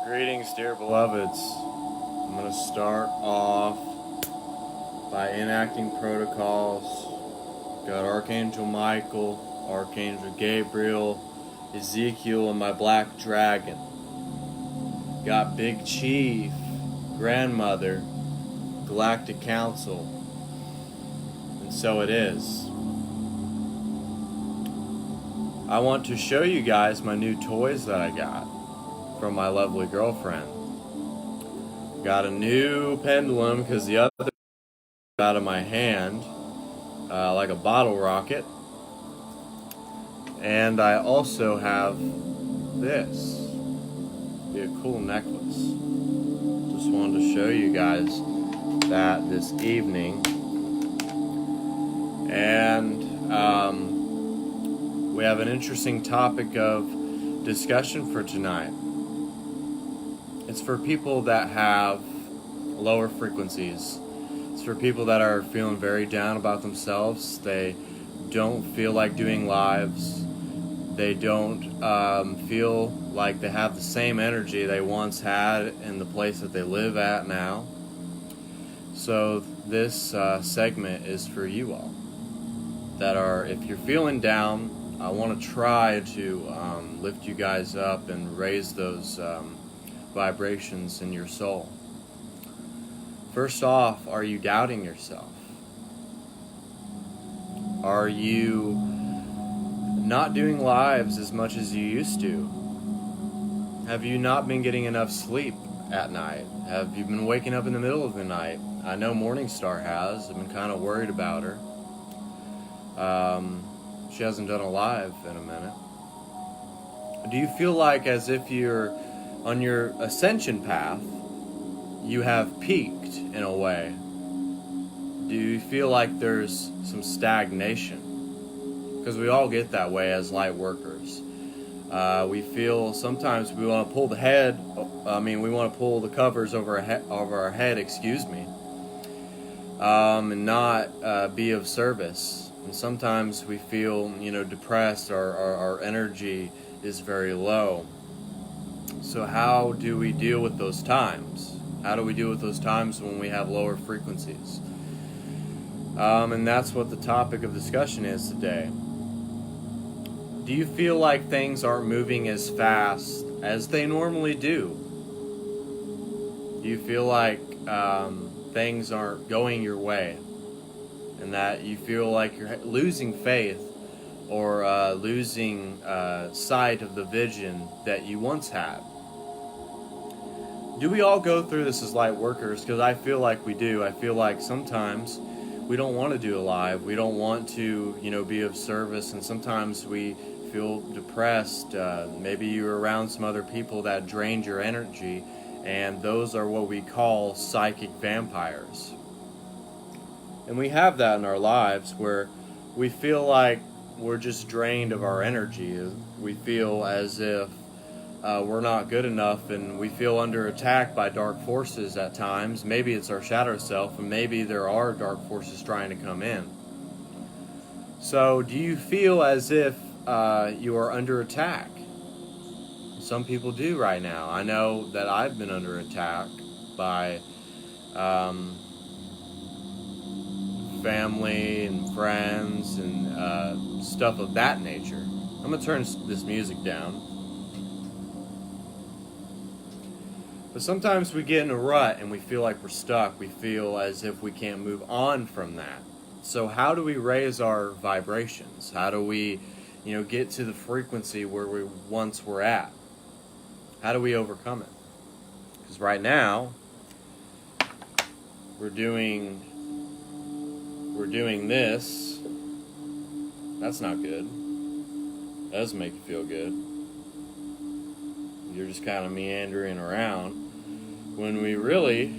Greetings, dear beloveds. I'm going to start off by enacting protocols. Got Archangel Michael, Archangel Gabriel, Ezekiel, and my black dragon. Got Big Chief, Grandmother, Galactic Council, and so it is. I want to show you guys my new toys that I got from my lovely girlfriend. Got a new pendulum because the other got out of my hand like a bottle rocket. And I also have this. Be a cool necklace. Just wanted to show you guys that this evening. And we have an interesting topic of discussion for tonight. It's for people that have lower frequencies. It's for people that are feeling very down about themselves. They don't feel like doing lives. They don't feel like they have the same energy they once had in the place that they live at now. So this segment is for you all that are, if you're feeling down, I want to try to lift you guys up and raise those vibrations in your soul. First off, are you doubting yourself? Are you not doing lives as much as you used to? Have you not been getting enough sleep at night? Have you been waking up in the middle of the night? I know MorningStar has. I've been kind of worried about her. She hasn't done a live in a minute. Do you feel like as if you're on your ascension path, you have peaked in a way? Do you feel like there's some stagnation? Because we all get that way as light workers. We feel sometimes we want to pull we want to pull the covers over our head, and not be of service. And sometimes we feel, depressed, our energy is very low. So how do we deal with those times? How do we deal with those times when we have lower frequencies? And that's what the topic of discussion is today. Do you feel like things aren't moving as fast as they normally do? Do you feel like things aren't going your way? And that you feel like you're losing faith or losing sight of the vision that you once had? Do we all go through this as light workers? Because I feel like we do. I feel like sometimes we don't want to do a live. We don't want to, be of service. And sometimes we feel depressed. Maybe you're around some other people that drained your energy. And those are what we call psychic vampires. And we have that in our lives where we feel like we're just drained of our energy. We feel as if we're not good enough, and we feel under attack by dark forces at times. Maybe it's our shadow self, and maybe there are dark forces trying to come in. So do you feel as if you are under attack? Some people do right now. I know that I've been under attack by family and friends and stuff of that nature. I'm going to turn this music down. But sometimes we get in a rut and we feel like we're stuck. We feel as if we can't move on from that. So how do we raise our vibrations? How do we, get to the frequency where we once were at? How do we overcome it? Because right now, we're doing this. That's not good. That doesn't make you feel good. You're just kind of meandering around when we really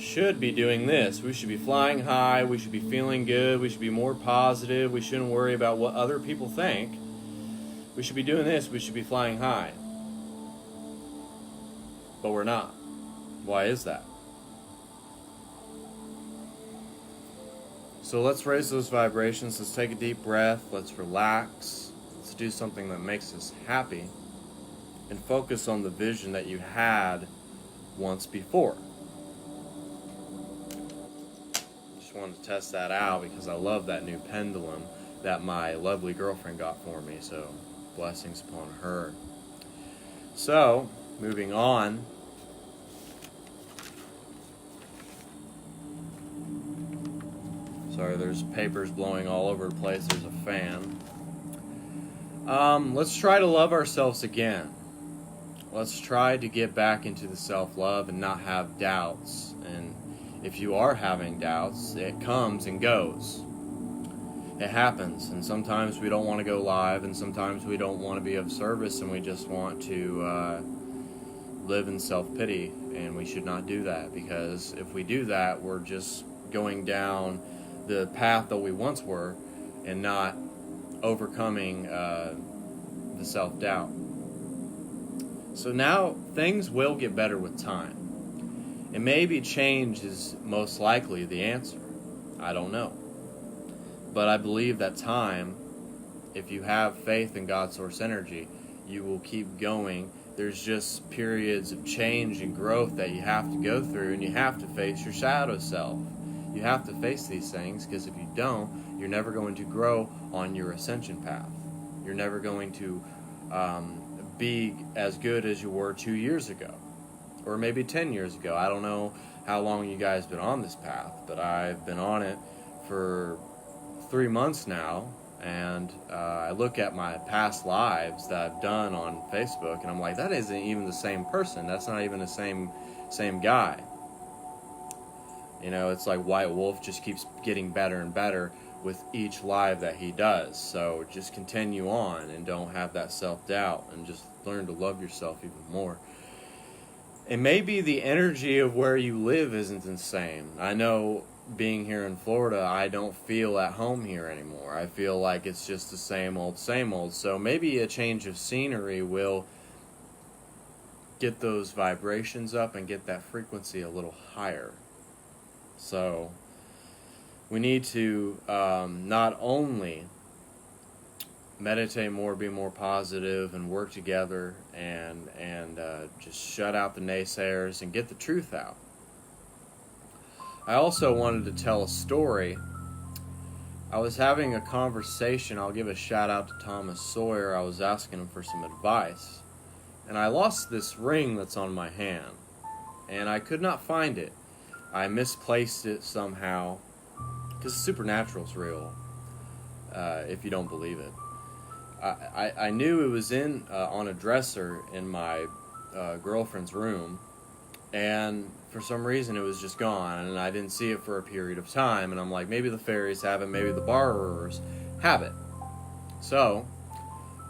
should be doing this. We should be flying high. We should be feeling good. We should be more positive. We shouldn't worry about what other people think. We should be doing this. We should be flying high. But we're not. Why is that? So let's raise those vibrations. Let's take a deep breath. Let's relax. Let's do something that makes us happy. and focus on the vision that you had once before. Just wanted to test that out because I love that new pendulum that my lovely girlfriend got for me, so blessings upon her. So, moving on. Sorry, there's papers blowing all over the place. There's a fan. Let's try to love ourselves again. Let's try to get back into the self-love and not have doubts. And if you are having doubts, it comes and goes. It happens. And sometimes we don't want to go live, and sometimes we don't want to be of service, and we just want to live in self-pity. And we should not do that, because if we do that, we're just going down the path that we once were and not overcoming the self-doubt. So now things will get better with time. And maybe change is most likely the answer. I don't know. But I believe that time, if you have faith in God's source energy, you will keep going. There's just periods of change and growth that you have to go through, and you have to face your shadow self. You have to face these things, because if you don't, you're never going to grow on your ascension path. You're never going to be as good as you were 2 years ago, or maybe 10 years ago. I don't know how long you guys have been on this path, but I've been on it for 3 months now, and I look at my past lives that I've done on Facebook, and I'm like, that isn't even the same person. That's not even the same guy. You know, it's like White Wolf just keeps getting better and better with each live that he does. So just continue on and don't have that self-doubt, and just learn to love yourself even more. And maybe the energy of where you live isn't the same. I know being here in Florida, I don't feel at home here anymore. I feel like it's just the same old, same old. So maybe a change of scenery will get those vibrations up and get that frequency a little higher. So we need to not only meditate more, be more positive, and work together, and just shut out the naysayers and get the truth out. I also wanted to tell a story. I was having a conversation. I'll give a shout out to Thomas Sawyer. I was asking him for some advice, and I lost this ring that's on my hand, and I could not find it. I misplaced it somehow, because supernatural's real, if you don't believe it. I knew it was on a dresser in my girlfriend's room, and for some reason it was just gone, and I didn't see it for a period of time, and I'm like, maybe the fairies have it, maybe the borrowers have it. So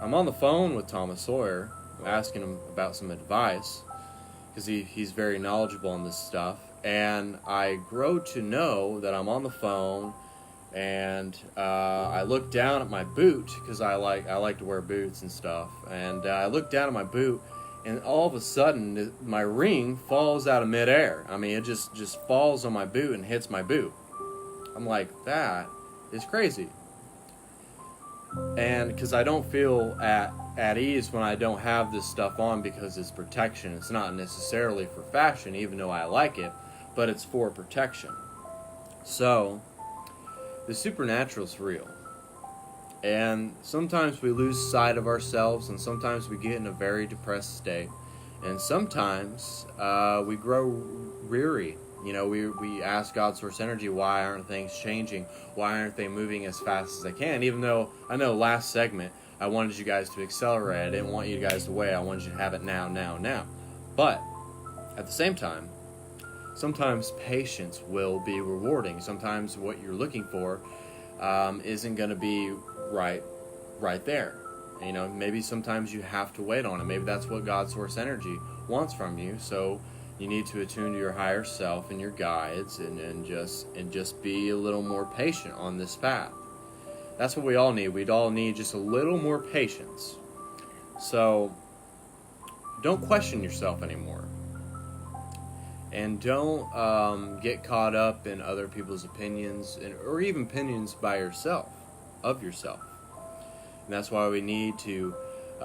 I'm on the phone with Thomas Sawyer, asking him about some advice, because he's very knowledgeable on this stuff. And I grow to know that I'm on the phone, and I look down at my boot, because I like to wear boots and stuff. And I look down at my boot, and all of a sudden my ring falls out of midair. I mean, it just falls on my boot and hits my boot. I'm like, that is crazy. And because I don't feel at ease when I don't have this stuff on, because it's protection. It's not necessarily for fashion, even though I like it, but it's for protection. So the supernatural's real, and sometimes we lose sight of ourselves, and sometimes we get in a very depressed state, and sometimes we grow weary. You know, we ask God's source energy, why aren't things changing? Why aren't they moving as fast as they can? Even though I know last segment I wanted you guys to accelerate. I didn't want you guys to wait. I wanted you to have it now. But at the same time, sometimes patience will be rewarding. Sometimes what you're looking for isn't going to be right there. You know, maybe sometimes you have to wait on it. Maybe that's what God's source energy wants from you. So you need to attune to your higher self and your guides, and just be a little more patient on this path. That's what we all need. We'd all need just a little more patience. So don't question yourself anymore. And don't get caught up in other people's opinions, or even opinions of yourself. And that's why we need to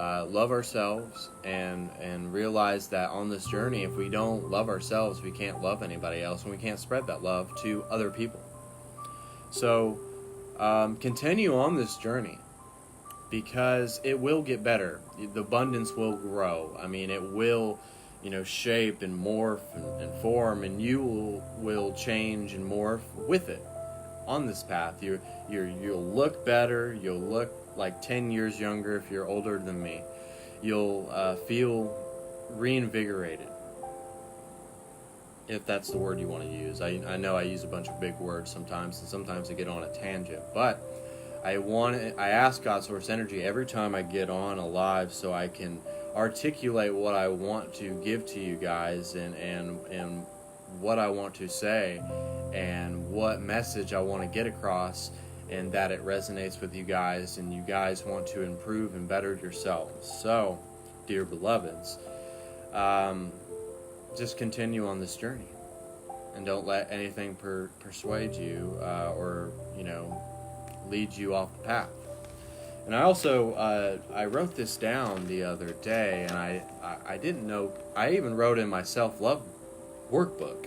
love ourselves and realize that on this journey, if we don't love ourselves, we can't love anybody else, and we can't spread that love to other people. So continue on this journey, because it will get better. The abundance will grow. I mean, it will, shape and morph and form, and you will change and morph with it on this path. You'll look better. You'll look like 10 years younger if you're older than me. You'll feel reinvigorated, if that's the word you want to use. I know I use a bunch of big words sometimes, and sometimes I get on a tangent, but I ask God Source Energy every time I get on a live, so I can articulate what I want to give to you guys, and what I want to say, and what message I want to get across, and that it resonates with you guys, and you guys want to improve and better yourselves. So, dear beloveds, just continue on this journey, and don't let anything persuade you or lead you off the path. And I also I wrote this down the other day, and I didn't know. I even wrote in my self-love workbook,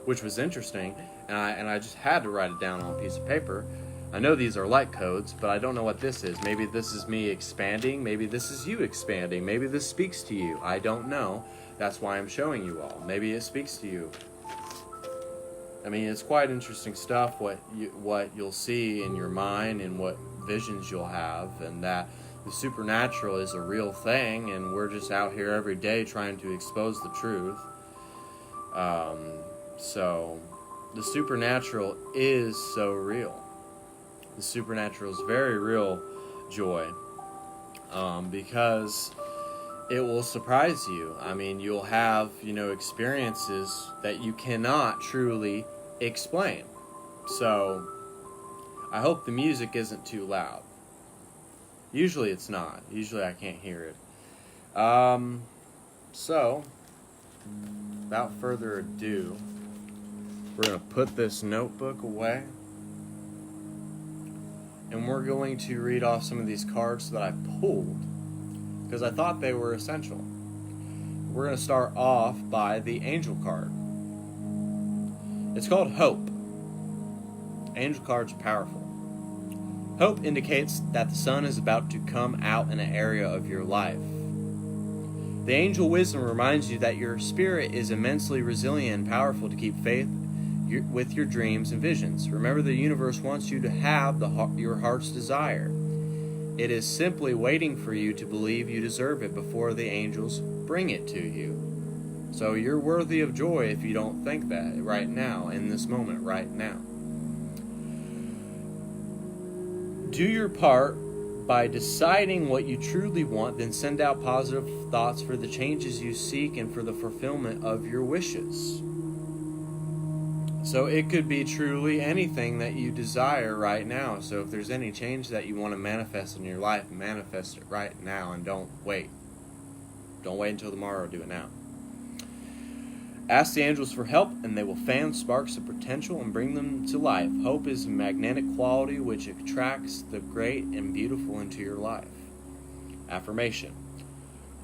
which was interesting, and I just had to write it down on a piece of paper. I know these are light codes, but I don't know what this is. Maybe this is me expanding. Maybe this is you expanding. Maybe this speaks to you. I don't know. That's why I'm showing you all. Maybe it speaks to you. I mean, it's quite interesting stuff, what you'll see in your mind and what visions you'll have, and that the supernatural is a real thing, and we're just out here every day trying to expose the truth. So the supernatural is so real. The supernatural is very real, Joy, because it will surprise you. I mean, you'll have, experiences that you cannot truly explain. So I hope the music isn't too loud. Usually it's not. Usually I can't hear it. So, without further ado, we're going to put this notebook away, and we're going to read off some of these cards that I pulled, because I thought they were essential. We're going to start off by the angel card. It's called Hope. Angel cards are powerful. Hope indicates that the sun is about to come out in an area of your life. The angel wisdom reminds you that your spirit is immensely resilient and powerful to keep faith with your dreams and visions. Remember, the universe wants you to have your heart's desire. It is simply waiting for you to believe you deserve it before the angels bring it to you. So you're worthy of joy if you don't think that right now, in this moment, right now. Do your part by deciding what you truly want, then send out positive thoughts for the changes you seek and for the fulfillment of your wishes. So it could be truly anything that you desire right now. So if there's any change that you want to manifest in your life, manifest it right now, and don't wait. Don't wait until tomorrow, do it now. Ask the angels for help, and they will fan sparks of potential and bring them to life. Hope is a magnetic quality which attracts the great and beautiful into your life. Affirmation: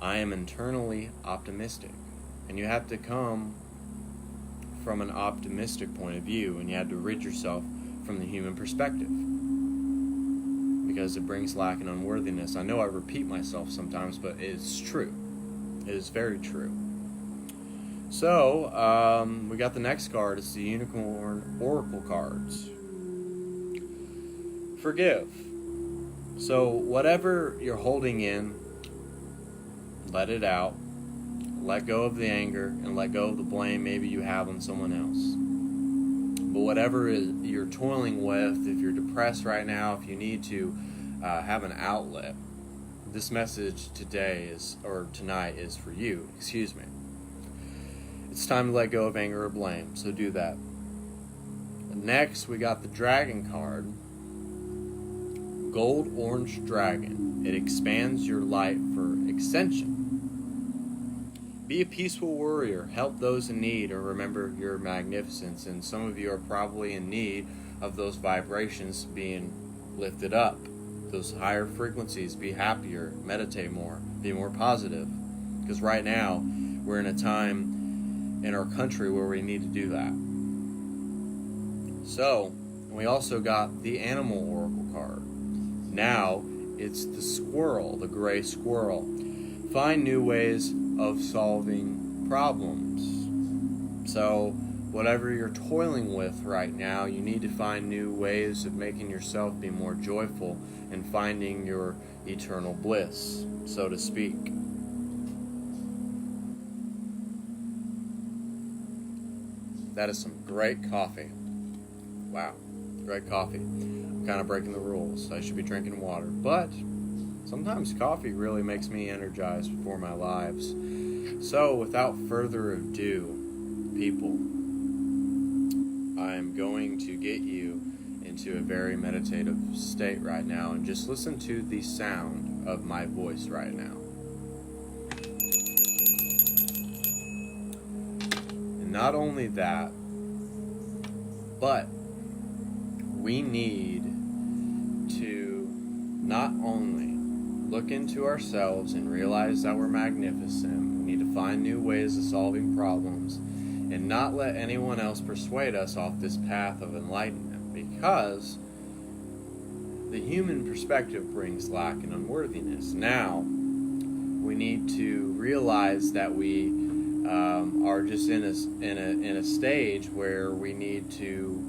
I am internally optimistic. And you have to come from an optimistic point of view, and you have to rid yourself from the human perspective, because it brings lack and unworthiness. I know I repeat myself sometimes, but it's true. It is very true. So, we got the next card. It's the Unicorn Oracle cards. Forgive. So, whatever you're holding in, let it out. Let go of the anger and let go of the blame maybe you have on someone else. But whatever you're toiling with, if you're depressed right now, if you need to have an outlet, this message tonight is for you. Excuse me. It's time to let go of anger or blame, so do that. Next, we got the Dragon card. Gold Orange Dragon. It expands your light for extension. Be a peaceful warrior. Help those in need, or remember your magnificence. And some of you are probably in need of those vibrations being lifted up. those higher frequencies, be happier, meditate more, be more positive. Because right now, we're in a time in our country where we need to do that. So, we also got the Animal Oracle card. Now, it's the squirrel, the gray squirrel. Find new ways of solving problems. So, whatever you're toiling with right now, you need to find new ways of making yourself be more joyful and finding your eternal bliss, so to speak. That is some great coffee. Wow, great coffee. I'm kind of breaking the rules. I should be drinking water, but sometimes coffee really makes me energized for my lives. So, without further ado, people, I'm going to get you into a very meditative state right now, and just listen to the sound of my voice right now. And not only that, but we need to not only look into ourselves and realize that we're magnificent, we need to find new ways of solving problems, and not let anyone else persuade us off this path of enlightenment, because the human perspective brings lack and unworthiness. Now, we need to realize that we are just in a stage where we need to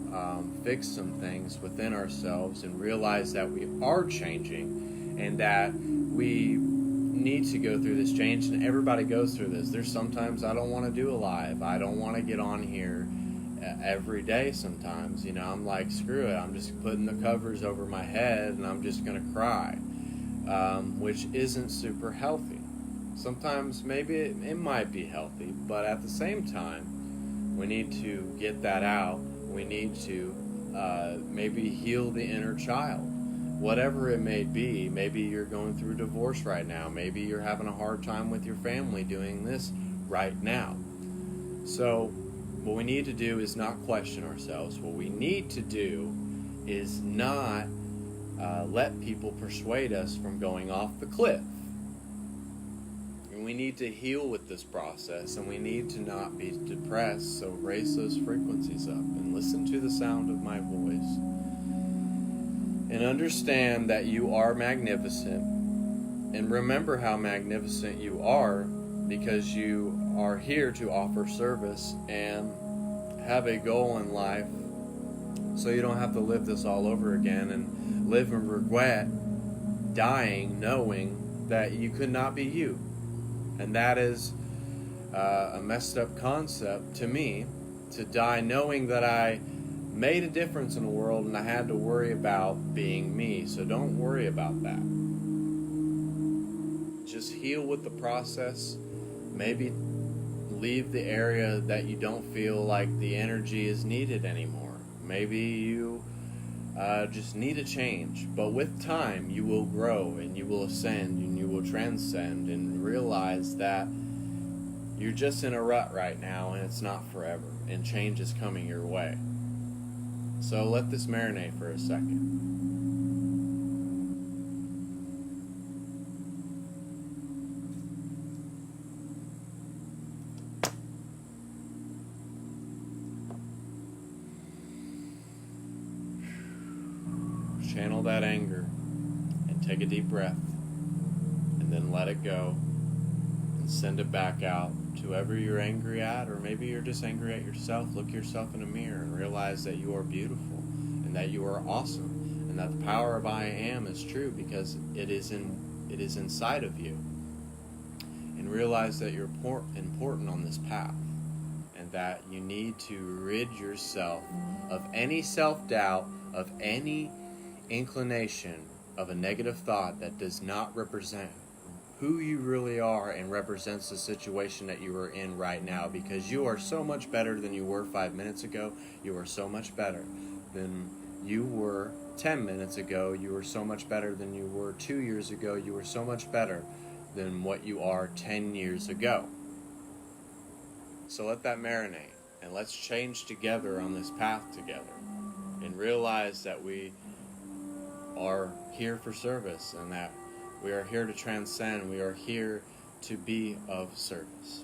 fix some things within ourselves and realize that we are changing and that we need to go through this change, and everybody goes through this. There's sometimes I don't want to do a live. I don't want to get on here every day sometimes. You know, I'm like, screw it. I'm just putting the covers over my head and I'm just going to cry, which isn't super healthy. Sometimes maybe it might be healthy, but at the same time, we need to get that out. We need to maybe heal the inner child. Whatever it may be, maybe you're going through divorce right now. Maybe you're having a hard time with your family doing this right now. So what we need to do is not question ourselves. What we need to do is not let people persuade us from going off the cliff. And we need to heal with this process, and we need to not be depressed. So raise those frequencies up and listen to the sound of my voice. And understand that you are magnificent. And remember how magnificent you are, because you are here to offer service and have a goal in life, so you don't have to live this all over again and live in regret, dying knowing that you could not be you. And that is a messed up concept to me, to die knowing that I made a difference in the world and I had to worry about being me. So don't worry about that. Just heal with the process. Maybe leave the area that you don't feel like the energy is needed anymore. Maybe you just need a change. But with time, you will grow and you will ascend and you will transcend and realize that you're just in a rut right now and it's not forever. And change is coming your way. So let this marinate for a second. Channel that anger and take a deep breath, and then let it go and send it back out to whoever you're angry at, or maybe you're just angry at yourself. Look yourself in a mirror and realize that you are beautiful and that you are awesome and that the power of I am is true, because it is inside of you. And realize that you're important on this path, and that you need to rid yourself of any self-doubt, of any inclination of a negative thought that does not represent who you really are and represents the situation that you are in right now, because you are so much better than you were 5 minutes ago. You are so much better than you were 10 minutes ago. You were so much better than you were 2 years ago. You were so much better than what you are 10 years ago. So let that marinate, and let's change together on this path together, and realize that we are here for service and that we are here to transcend. We are here to be of service.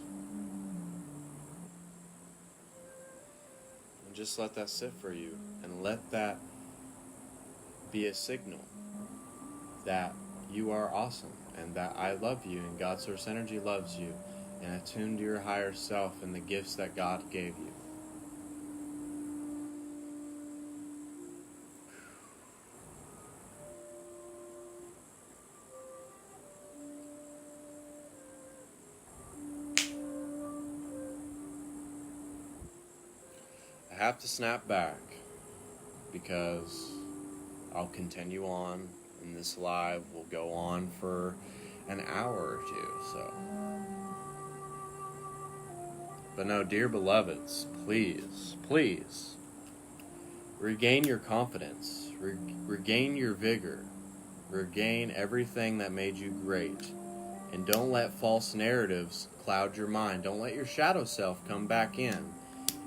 And just let that sit for you, and let that be a signal that you are awesome, and that I love you, and God's Source Energy loves you, and attune to your higher self and the gifts that God gave you. I have to snap back because I'll continue on, and this live will go on for an hour or two, so. But no, dear beloveds, please, please, regain your confidence, regain your vigor, regain everything that made you great, and don't let false narratives cloud your mind. Don't let your shadow self come back in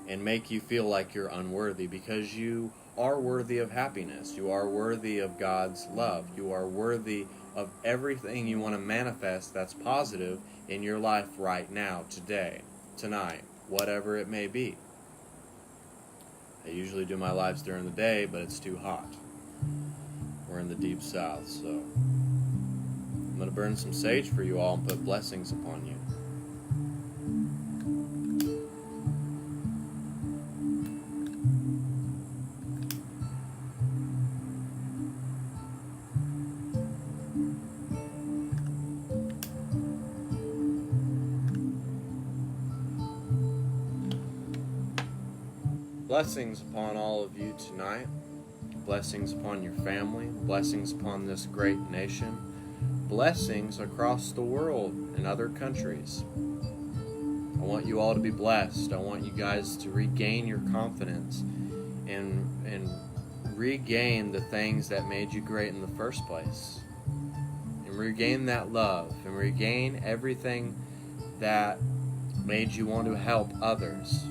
and make you feel like you're unworthy, because you are worthy of happiness. You are worthy of God's love. You are worthy of everything you want to manifest that's positive in your life right now, today, tonight, whatever it may be. I usually do my lives during the day, but it's too hot. We're in the deep south, so I'm going to burn some sage for you all and put blessings upon you. Blessings upon all of you tonight. Blessings upon your family. Blessings upon this great nation. Blessings across the world in other countries. I want you all to be blessed. I want you guys to regain your confidence and regain the things that made you great in the first place. And regain that love. And regain everything that made you want to help others.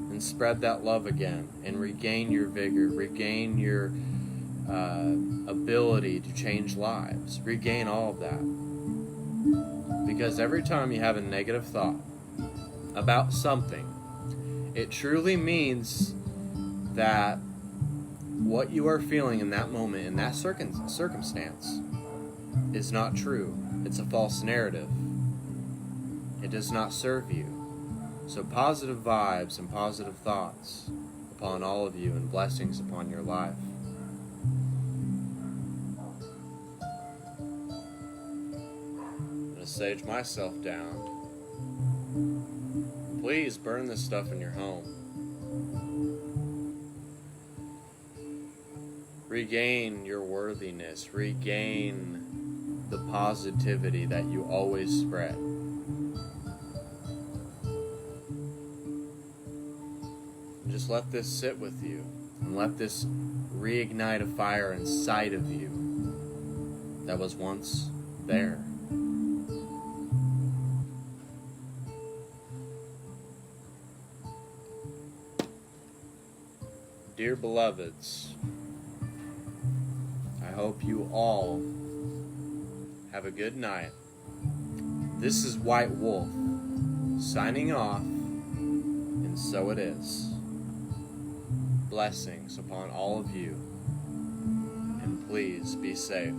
And spread that love again, and regain your vigor, regain your ability to change lives, regain all of that. Because every time you have a negative thought about something, it truly means that what you are feeling in that moment, in that circumstance, is not true. It's a false narrative. It does not serve you. So positive vibes and positive thoughts upon all of you, and blessings upon your life. I'm going to sage myself down. Please burn this stuff in your home. Regain your worthiness. Regain the positivity that you always spread. Just let this sit with you, and let this reignite a fire inside of you that was once there. Dear beloveds, I hope you all have a good night. This is White Wolf, signing off, and so it is. Blessings upon all of you, and please be safe.